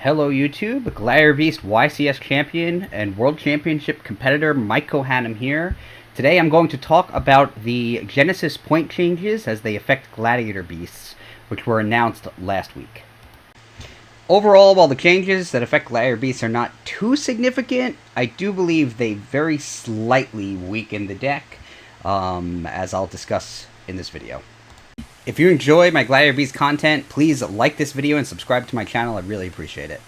Hello YouTube, Gladiator Beast YCS champion and World Championship competitor Mike Kohanam here. Today I'm going to talk about the Genesys point changes as they affect Gladiator Beasts, which were announced last week. Overall, while the changes that affect Gladiator Beasts are not too significant, I do believe they very slightly weaken the deck, as I'll discuss in this video. If you enjoy my Gladiator Beast content, please like this video and subscribe to my channel. I'd really appreciate it.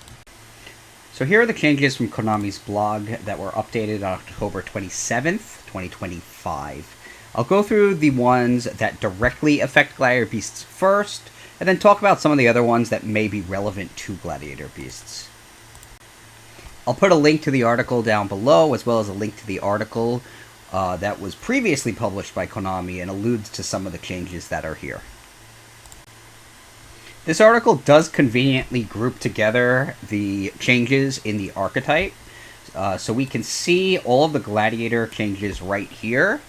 So here are the changes from Konami's blog that were updated on October 27th, 2025. I'll go through the ones that directly affect Gladiator Beasts first, and then talk about some of the other ones that may be relevant to Gladiator Beasts. I'll put a link to the article down below, as well as a link to the article that was previously published by Konami and alludes to some of the changes that are here. This article does conveniently group together the changes in the archetype, so we can see all of the Gladiator changes right here.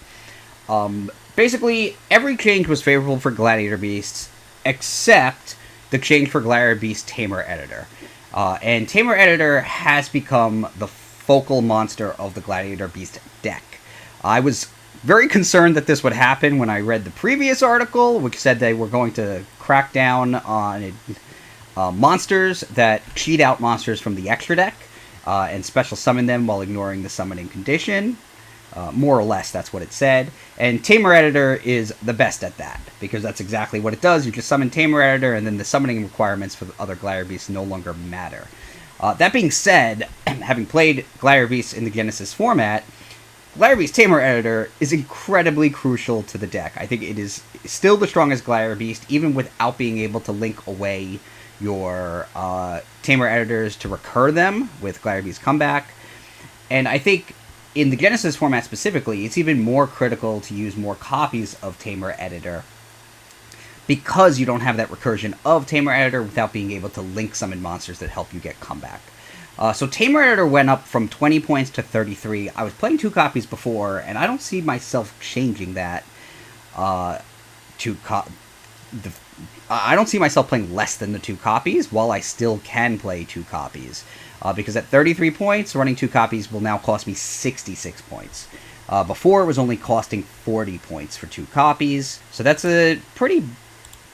Basically, every change was favorable for Gladiator Beasts, except the change for Gladiator Beast Tamer Editor. And Tamer Editor has become the focal monster of the Gladiator Beast deck. I was very concerned that this would happen when I read the previous article, which said they were going to crack down on monsters that cheat out monsters from the extra deck and special summon them while ignoring the summoning condition. More or less, that's what it said. And Tamer Editor is the best at that, because that's exactly what it does. You just summon Tamer Editor, and then the summoning requirements for the other Gladiator Beasts no longer matter. That being said, having played Gladiator Beasts in the Genesys format, Gladiator Beast Tamer Editor is incredibly crucial to the deck. I think it is still the strongest Gladiator Beast, even without being able to link away your Tamer Editors to recur them with Gladiator Beast Comeback. And I think in the Genesys format specifically, it's even more critical to use more copies of Tamer Editor, because you don't have that recursion of Tamer Editor without being able to link summon monsters that help you get Comeback. So Tamer Editor went up from 20 points to 33. I was playing 2 copies before, and I don't see myself changing that I don't see myself playing less than the 2 copies, while I still can play 2 copies. Because at 33 points, running 2 copies will now cost me 66 points. Before, it was only costing 40 points for 2 copies. So that's a pretty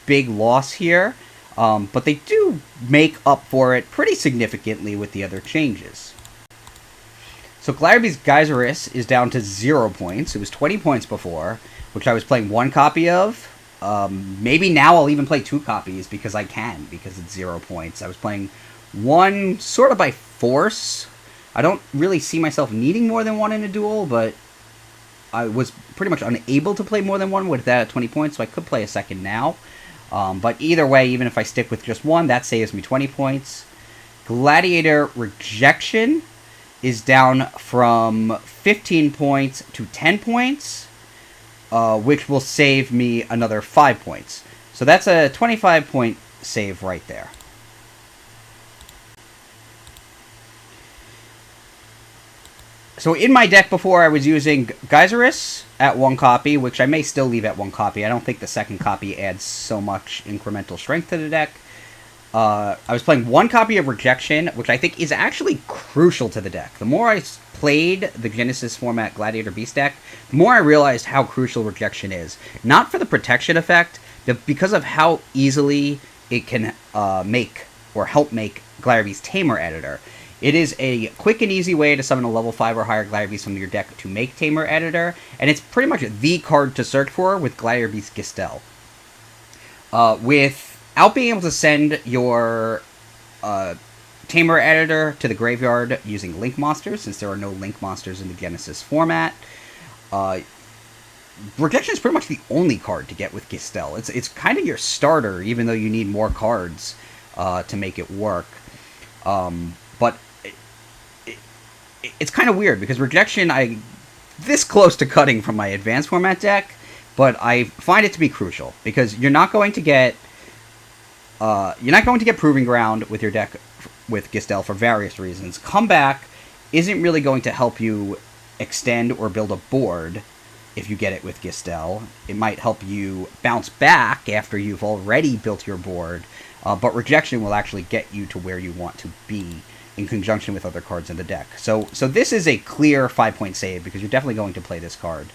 big loss here. But they do make up for it pretty significantly with the other changes. So Gladiator Beast Genesys is down to 0 points. It was 20 points before, which I was playing 1 copy of. Maybe now I'll even play 2 copies because I can, because it's 0 points. I was playing 1 sort of by force. I don't really see myself needing more than 1 in a duel, but I was pretty much unable to play more than 1 with that at 20 points, so I could play a second now. But either way, even if I stick with just 1, that saves me 20 points. Gladiator Rejection is down from 15 points to 10 points, which will save me another 5 points. So that's a 25-point save right there. So in my deck before, I was using Genesys at 1 copy, which I may still leave at 1 copy. I don't think the second copy adds so much incremental strength to the deck. I was playing 1 copy of Rejection, which I think is actually crucial to the deck. The more I played the Genesys format Gladiator Beast deck, the more I realized how crucial Rejection is. Not for the protection effect, but because of how easily it can make or help make Gladiator Beast Tamer Editor. It is a quick and easy way to summon a level 5 or higher Gladiator Beast from your deck to make Tamer Editor, and it's pretty much the card to search for with Gladiator Beast Gistel. Without being able to send your Tamer Editor to the graveyard using Link Monsters, since there are no Link Monsters in the Genesys format, Rejection is pretty much the only card to get with Gistel. It's kind of your starter, even though you need more cards to make it work. But it's kind of weird, because Rejection, I'm this close to cutting from my advanced format deck, but I find it to be crucial, because you're not going to get Proving Ground with your deck with Gistel for various reasons. Comeback isn't really going to help you extend or build a board if you get it with Gistel. It might help you bounce back after you've already built your board, but Rejection will actually get you to where you want to be in conjunction with other cards in the deck. So this is a clear 5-point save because you're definitely going to play this card.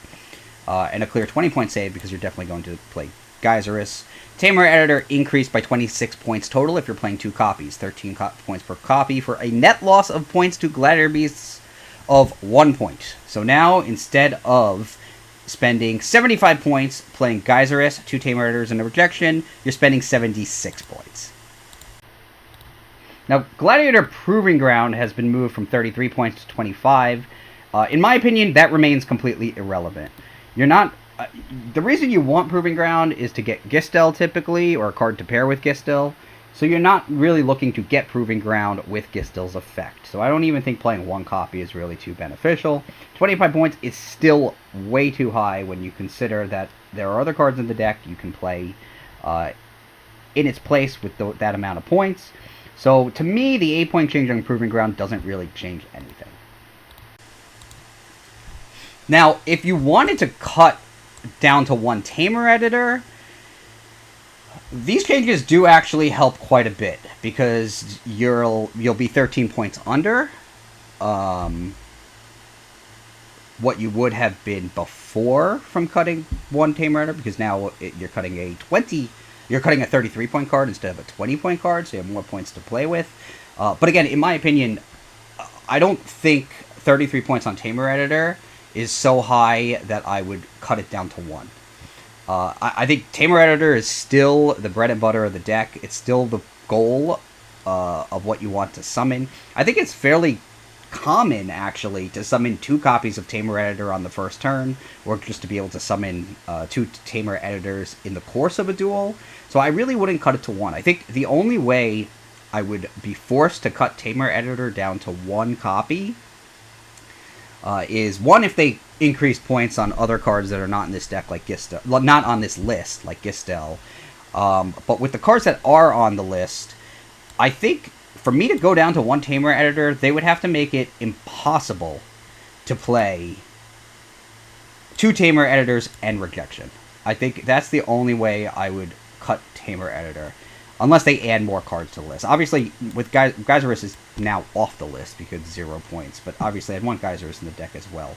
And a clear 20-point save because you're definitely going to play Geyserus. Tamer Editor increased by 26 points total if you're playing 2 copies. 13 points per copy for a net loss of points to Gladiator Beasts of 1 point. So now, instead of spending 75 points playing Geyserus, 2 Tamer Editors, and a Rejection, you're spending 76 points. Now, Gladiator Proving Ground has been moved from 33 points to 25. In my opinion, that remains completely irrelevant. You're not... the reason you want Proving Ground is to get Gistel, typically, or a card to pair with Gistel. So you're not really looking to get Proving Ground with Gistel's effect. So I don't even think playing 1 copy is really too beneficial. 25 points is still way too high when you consider that there are other cards in the deck you can play in its place with that amount of points. So to me, the 8-point change on Proving Ground doesn't really change anything. Now, if you wanted to cut down to 1 Tamer Editor, these changes do actually help quite a bit because you'll be 13 points under what you would have been before from cutting 1 Tamer Editor, because now you're cutting a 33-point card instead of a 20-point card, so you have more points to play with. But again, in my opinion, I don't think 33 points on Tamer Editor is so high that I would cut it down to 1. I think Tamer Editor is still the bread and butter of the deck. It's still the goal of what you want to summon. I think it's fairly common, actually, to summon 2 copies of Tamer Editor on the first turn, or just to be able to summon 2 Tamer Editors in the course of a duel. So I really wouldn't cut it to 1. I think the only way I would be forced to cut Tamer Editor down to 1 copy is, 1, if they increase points on other cards that are not in this deck, like Gistel, well, not on this list, like Gistel. But with the cards that are on the list, I think for me to go down to 1 Tamer Editor, they would have to make it impossible to play 2 Tamer Editors and Rejection. I think that's the only way I would cut Tamer Editor, unless they add more cards to the list. Obviously, with Geyserus is now off the list because 0 points, but obviously I'd want Geyserus in the deck as well.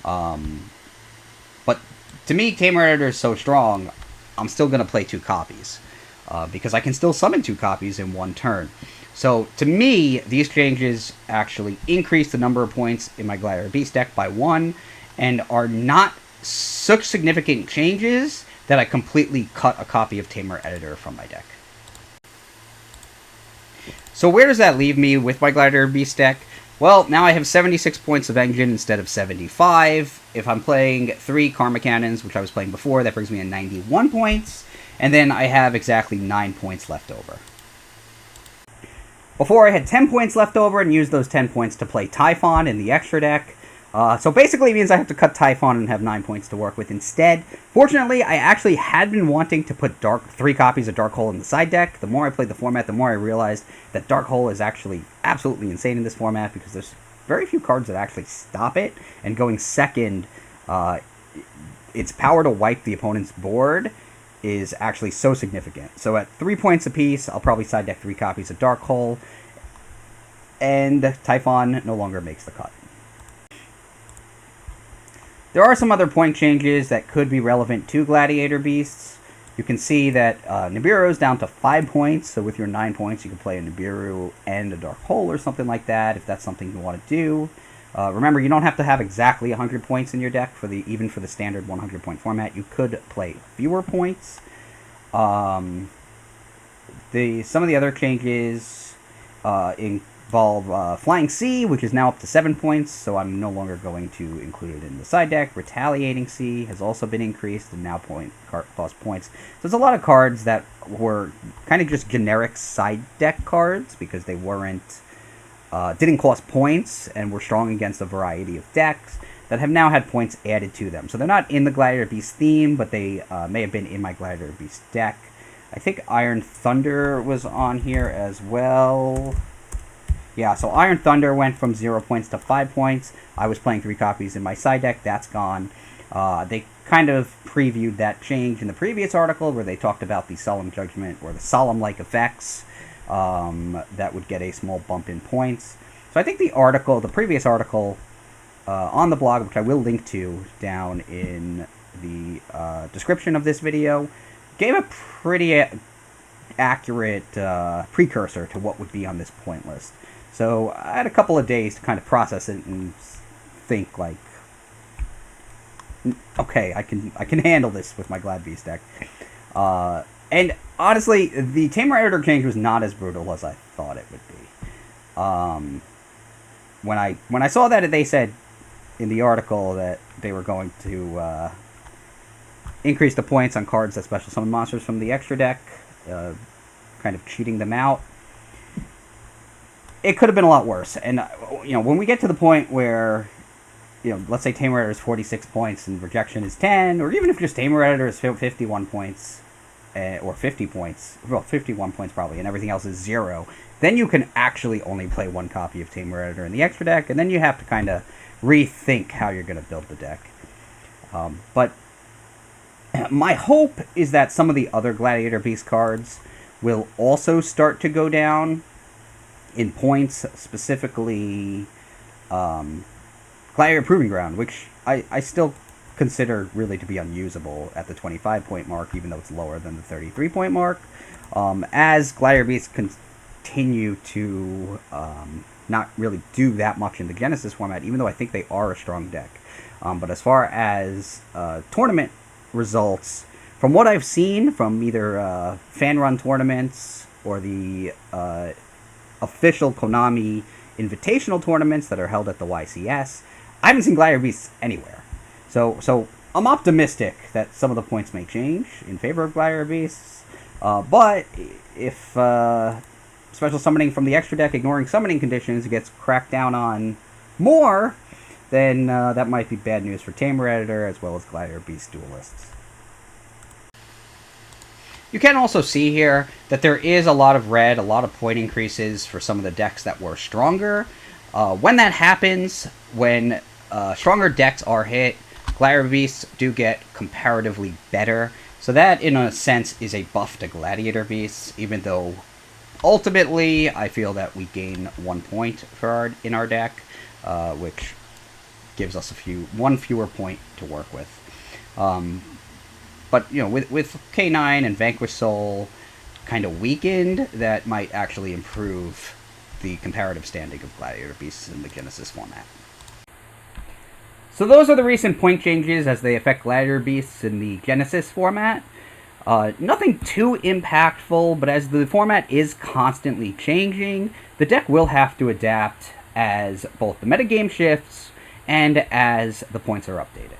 But to me, Tamer Editor is so strong, I'm still going to play 2 copies, because I can still summon 2 copies in 1 turn. So to me, these changes actually increase the number of points in my Gladiator Beast deck by 1, and are not such significant changes that I completely cut a copy of Tamer Editor from my deck. So where does that leave me with my Gladiator Beast deck? Well, now I have 76 points of Engine instead of 75. If I'm playing 3 Karma Cannons, which I was playing before, that brings me to 91 points. And then I have exactly 9 points left over. Before, I had 10 points left over and used those 10 points to play Typhon in the extra deck. So basically it means I have to cut Typhon and have 9 points to work with instead. Fortunately, I actually had been wanting to put 3 copies of Dark Hole in the side deck. The more I played the format, the more I realized that Dark Hole is actually absolutely insane in this format, because there's very few cards that actually stop it. And going second, its power to wipe the opponent's board is actually so significant. So at 3 points apiece, I'll probably side deck 3 copies of Dark Hole, and Typhon no longer makes the cut. There are some other point changes that could be relevant to Gladiator Beasts. You can see that Nibiru is down to 5 points, so with your 9 points you can play a Nibiru and a Dark Hole or something like that, if that's something you want to do. Remember, you don't have to have exactly 100 points in your deck, even for the standard 100-point format. You could play fewer points. Some of the other changes involve Flying Sea, which is now up to 7 points, so I'm no longer going to include it in the side deck. Retaliating Sea has also been increased and now cost points. So there's a lot of cards that were kind of just generic side deck cards because they didn't cost points and were strong against a variety of decks that have now had points added to them. So they're not in the Gladiator Beast theme, but they may have been in my Gladiator Beast deck. I think Iron Thunder was on here as well. Yeah, so Iron Thunder went from 0 points to 5 points. I was playing 3 copies in my side deck. That's gone. They kind of previewed that change in the previous article where they talked about the Solemn Judgment or the Solemn-like effects that would get a small bump in points. So I think the previous article on the blog, which I will link to down in the description of this video, gave a pretty accurate precursor to what would be on this point list. So I had a couple of days to kind of process it and think like, okay, I can handle this with my Glad Beast deck. And honestly, the Tamer Editor change was not as brutal as I thought it would be. When I saw that they said in the article that they were going to increase the points on cards that special summon monsters from the extra deck, kind of cheating them out, it could have been a lot worse. And when we get to the point where, let's say Tamer Editor is 46 points and Rejection is 10, or even if just Tamer Editor is 51 points, or 50 points, well, 51 points probably, and everything else is 0, then you can actually only play one copy of Tamer Editor in the extra deck, and then you have to kind of rethink how you're going to build the deck. But my hope is that some of the other Gladiator Beast cards will also start to go down in points, specifically Gladiator Proving Ground, which I still consider really to be unusable at the 25-point mark, even though it's lower than the 33-point mark. As Gladiator Beasts continue to not really do that much in the Genesis format, even though I think they are a strong deck. But as far as tournament results, from what I've seen from either fan-run tournaments or the official Konami invitational tournaments that are held at the YCS, I haven't seen Gladiator Beasts anywhere. So I'm optimistic that some of the points may change in favor of Gladiator Beasts. But if special summoning from the extra deck, ignoring summoning conditions, gets cracked down on more, then that might be bad news for Tamer Editor as well as Gladiator Beast duelists. You can also see here that there is a lot of red, a lot of point increases for some of the decks that were stronger. When that happens, when stronger decks are hit, Gladiator Beasts do get comparatively better. So that, in a sense, is a buff to Gladiator Beasts, even though ultimately I feel that we gain 1 point in our deck, which gives us one fewer point to work with. But, with K9 and Vanquish Soul kind of weakened, that might actually improve the comparative standing of Gladiator Beasts in the Genesis format. So those are the recent point changes as they affect Gladiator Beasts in the Genesis format. Nothing too impactful, but as the format is constantly changing, the deck will have to adapt as both the metagame shifts and as the points are updated.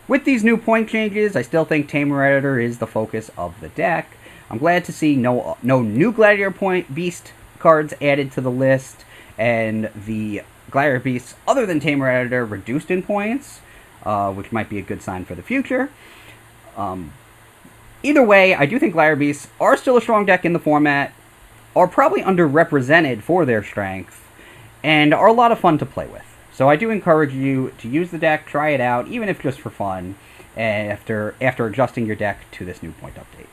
With these new point changes, I still think Tamer Editor is the focus of the deck. I'm glad to see no new Gladiator Beast cards added to the list, and the Gladiator Beasts other than Tamer Editor reduced in points, which might be a good sign for the future. Either way, I do think Gladiator Beasts are still a strong deck in the format, are probably underrepresented for their strength, and are a lot of fun to play with. So I do encourage you to use the deck, try it out, even if just for fun, after adjusting your deck to this new point update.